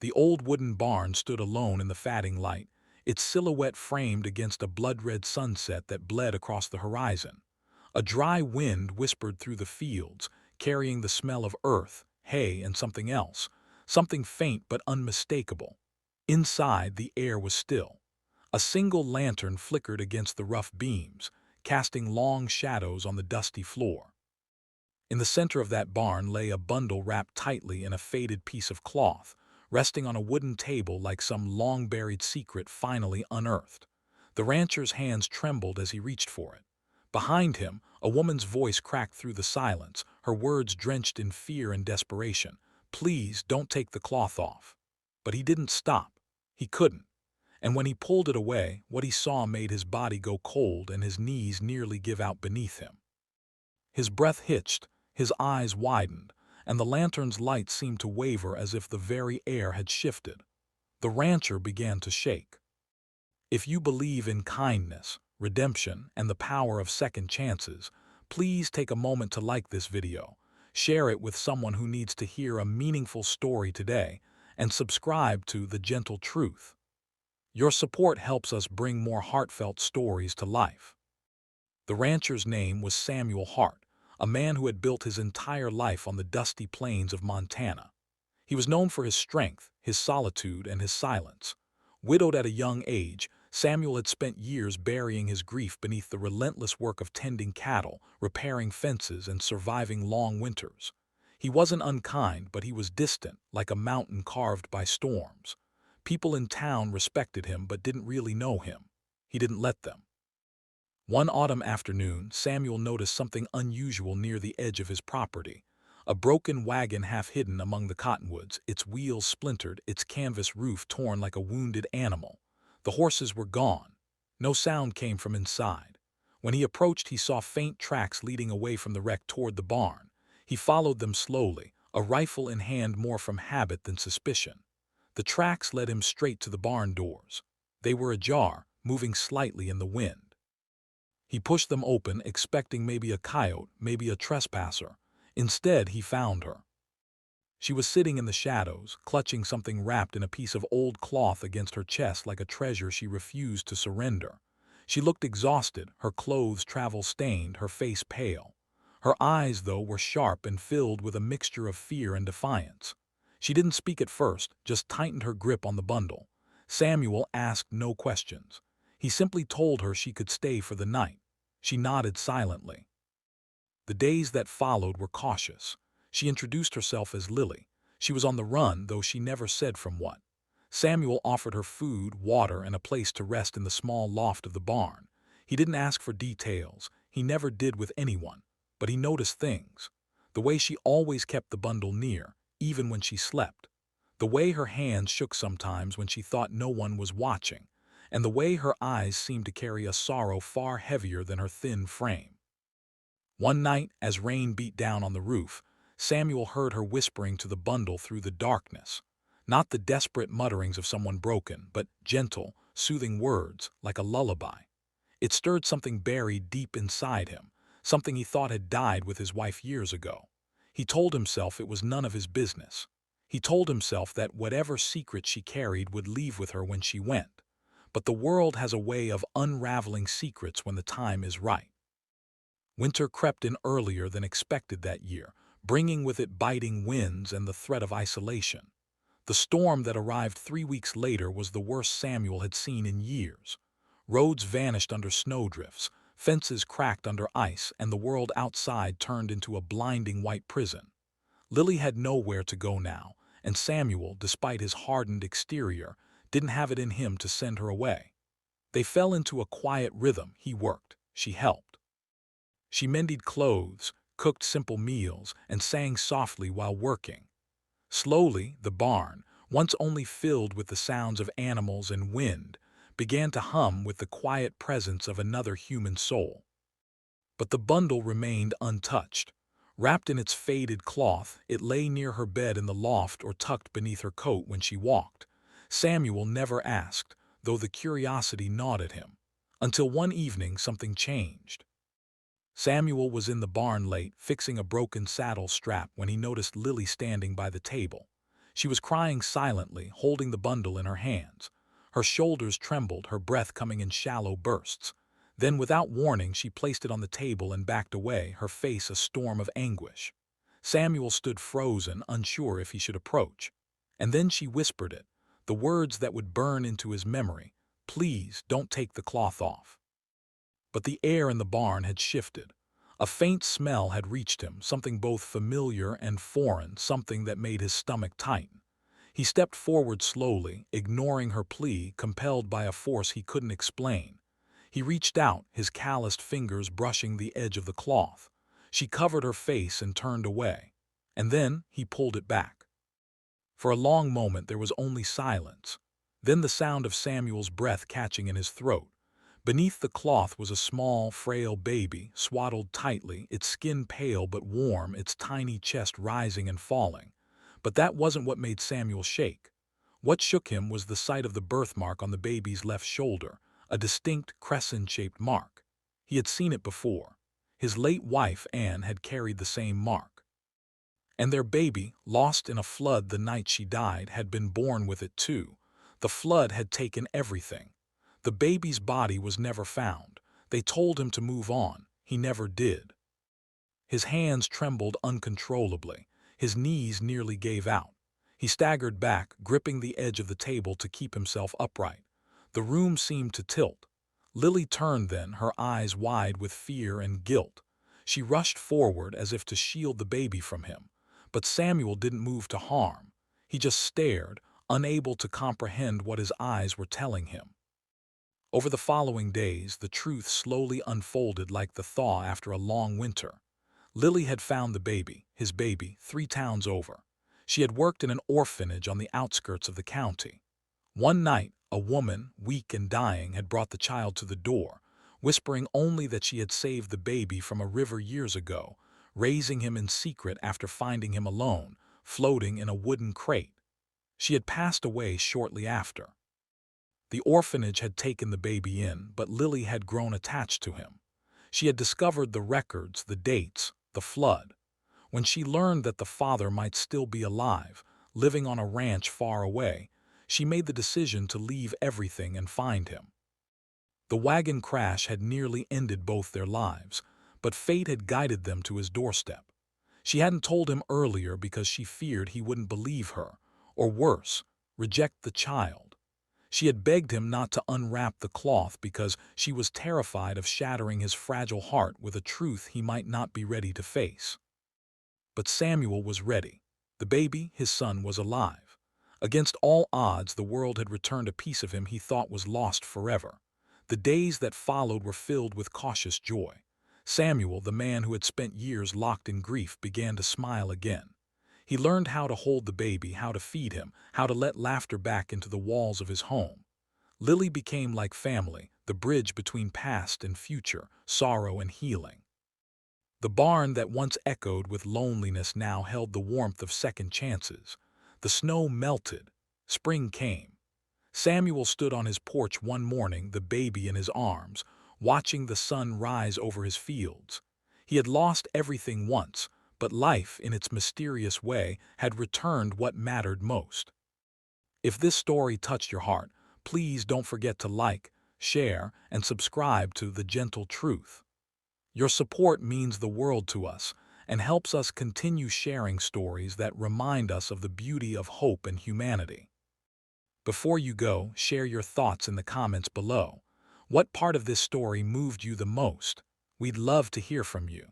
The old wooden barn stood alone in the fading light, its silhouette framed against a blood-red sunset that bled across the horizon. A dry wind whispered through the fields, carrying the smell of earth, hay, and something else, something faint but unmistakable. Inside, the air was still. A single lantern flickered against the rough beams, casting long shadows on the dusty floor. In the center of that barn lay a bundle wrapped tightly in a faded piece of cloth, resting on a wooden table like some long-buried secret finally unearthed. The rancher's hands trembled as he reached for it. Behind him, a woman's voice cracked through the silence, her words drenched in fear and desperation. "Please, don't take the cloth off." But he didn't stop. He couldn't. And when he pulled it away, what he saw made his body go cold and his knees nearly give out beneath him. His breath hitched, his eyes widened, and the lantern's light seemed to waver as if the very air had shifted. The rancher began to shake. If you believe in kindness, redemption, and the power of second chances, please take a moment to like this video, share it with someone who needs to hear a meaningful story today, and subscribe to The Gentle Truth. Your support helps us bring more heartfelt stories to life. The rancher's name was Samuel Hart, a man who had built his entire life on the dusty plains of Montana. He was known for his strength, his solitude, and his silence. Widowed at a young age, Samuel had spent years burying his grief beneath the relentless work of tending cattle, repairing fences, and surviving long winters. He wasn't unkind, but he was distant, like a mountain carved by storms. People in town respected him but didn't really know him. He didn't let them. One autumn afternoon, Samuel noticed something unusual near the edge of his property. A broken wagon half hidden among the cottonwoods, its wheels splintered, its canvas roof torn like a wounded animal. The horses were gone. No sound came from inside. When he approached, he saw faint tracks leading away from the wreck toward the barn. He followed them slowly, a rifle in hand more from habit than suspicion. The tracks led him straight to the barn doors. They were ajar, moving slightly in the wind. He pushed them open, expecting maybe a coyote, maybe a trespasser. Instead, he found her. She was sitting in the shadows, clutching something wrapped in a piece of old cloth against her chest like a treasure she refused to surrender. She looked exhausted, her clothes travel-stained, her face pale. Her eyes, though, were sharp and filled with a mixture of fear and defiance. She didn't speak at first, just tightened her grip on the bundle. Samuel asked no questions. He simply told her she could stay for the night. She nodded silently. The days that followed were cautious. She introduced herself as Lily. She was on the run, though she never said from what. Samuel offered her food, water, and a place to rest in the small loft of the barn. He didn't ask for details. He never did with anyone. But he noticed things. The way she always kept the bundle near, even when she slept. The way her hands shook sometimes when she thought no one was watching. And the way her eyes seemed to carry a sorrow far heavier than her thin frame. One night, as rain beat down on the roof, Samuel heard her whispering to the bundle through the darkness. Not the desperate mutterings of someone broken, but gentle, soothing words, like a lullaby. It stirred something buried deep inside him, something he thought had died with his wife years ago. He told himself it was none of his business. He told himself that whatever secret she carried would leave with her when she went. But the world has a way of unraveling secrets when the time is right. Winter crept in earlier than expected that year, bringing with it biting winds and the threat of isolation. The storm that arrived 3 weeks later was the worst Samuel had seen in years. Roads vanished under snowdrifts, fences cracked under ice, and the world outside turned into a blinding white prison. Lily had nowhere to go now, and Samuel, despite his hardened exterior, didn't have it in him to send her away. They fell into a quiet rhythm. He worked, she helped. She mended clothes, cooked simple meals, and sang softly while working. Slowly, the barn, once only filled with the sounds of animals and wind, began to hum with the quiet presence of another human soul. But the bundle remained untouched. Wrapped in its faded cloth, it lay near her bed in the loft or tucked beneath her coat when she walked. Samuel never asked, though the curiosity gnawed at him. Until one evening something changed. Samuel was in the barn late, fixing a broken saddle strap when he noticed Lily standing by the table. She was crying silently, holding the bundle in her hands. Her shoulders trembled, her breath coming in shallow bursts. Then, without warning, she placed it on the table and backed away, her face a storm of anguish. Samuel stood frozen, unsure if he should approach. And then she whispered it, the words that would burn into his memory. "Please, don't take the cloth off." But the air in the barn had shifted. A faint smell had reached him, something both familiar and foreign, something that made his stomach tighten. He stepped forward slowly, ignoring her plea, compelled by a force he couldn't explain. He reached out, his calloused fingers brushing the edge of the cloth. She covered her face and turned away. And then he pulled it back. For a long moment there was only silence. Then the sound of Samuel's breath catching in his throat. Beneath the cloth was a small, frail baby, swaddled tightly, its skin pale but warm, its tiny chest rising and falling. But that wasn't what made Samuel shake. What shook him was the sight of the birthmark on the baby's left shoulder, a distinct crescent-shaped mark. He had seen it before. His late wife, Anne, had carried the same mark. And their baby, lost in a flood the night she died, had been born with it too. The flood had taken everything. The baby's body was never found. They told him to move on. He never did. His hands trembled uncontrollably. His knees nearly gave out. He staggered back, gripping the edge of the table to keep himself upright. The room seemed to tilt. Lily turned then, her eyes wide with fear and guilt. She rushed forward as if to shield the baby from him. But Samuel didn't move to harm. He just stared, unable to comprehend what his eyes were telling him. Over the following days, the truth slowly unfolded like the thaw after a long winter. Lily had found the baby, his baby, 3 towns over. She had worked in an orphanage on the outskirts of the county. One night, a woman, weak and dying, had brought the child to the door, whispering only that she had saved the baby from a river years ago, raising him in secret after finding him alone, floating in a wooden crate. She had passed away shortly after. The orphanage had taken the baby in, but Lily had grown attached to him. She had discovered the records, the dates, the flood. When she learned that the father might still be alive, living on a ranch far away, she made the decision to leave everything and find him. The wagon crash had nearly ended both their lives, but fate had guided them to his doorstep. She hadn't told him earlier because she feared he wouldn't believe her, or worse, reject the child. She had begged him not to unwrap the cloth because she was terrified of shattering his fragile heart with a truth he might not be ready to face. But Samuel was ready. The baby, his son, was alive. Against all odds, the world had returned a piece of him he thought was lost forever. The days that followed were filled with cautious joy. Samuel, the man who had spent years locked in grief, began to smile again. He learned how to hold the baby, how to feed him, how to let laughter back into the walls of his home. Lily became like family, the bridge between past and future, sorrow and healing. The barn that once echoed with loneliness now held the warmth of second chances. The snow melted. Spring came. Samuel stood on his porch one morning, the baby in his arms, watching the sun rise over his fields. He had lost everything once, but life, in its mysterious way, had returned what mattered most. If this story touched your heart, please don't forget to like, share, and subscribe to The Gentle Truth. Your support means the world to us and helps us continue sharing stories that remind us of the beauty of hope and humanity. Before you go, share your thoughts in the comments below. What part of this story moved you the most? We'd love to hear from you.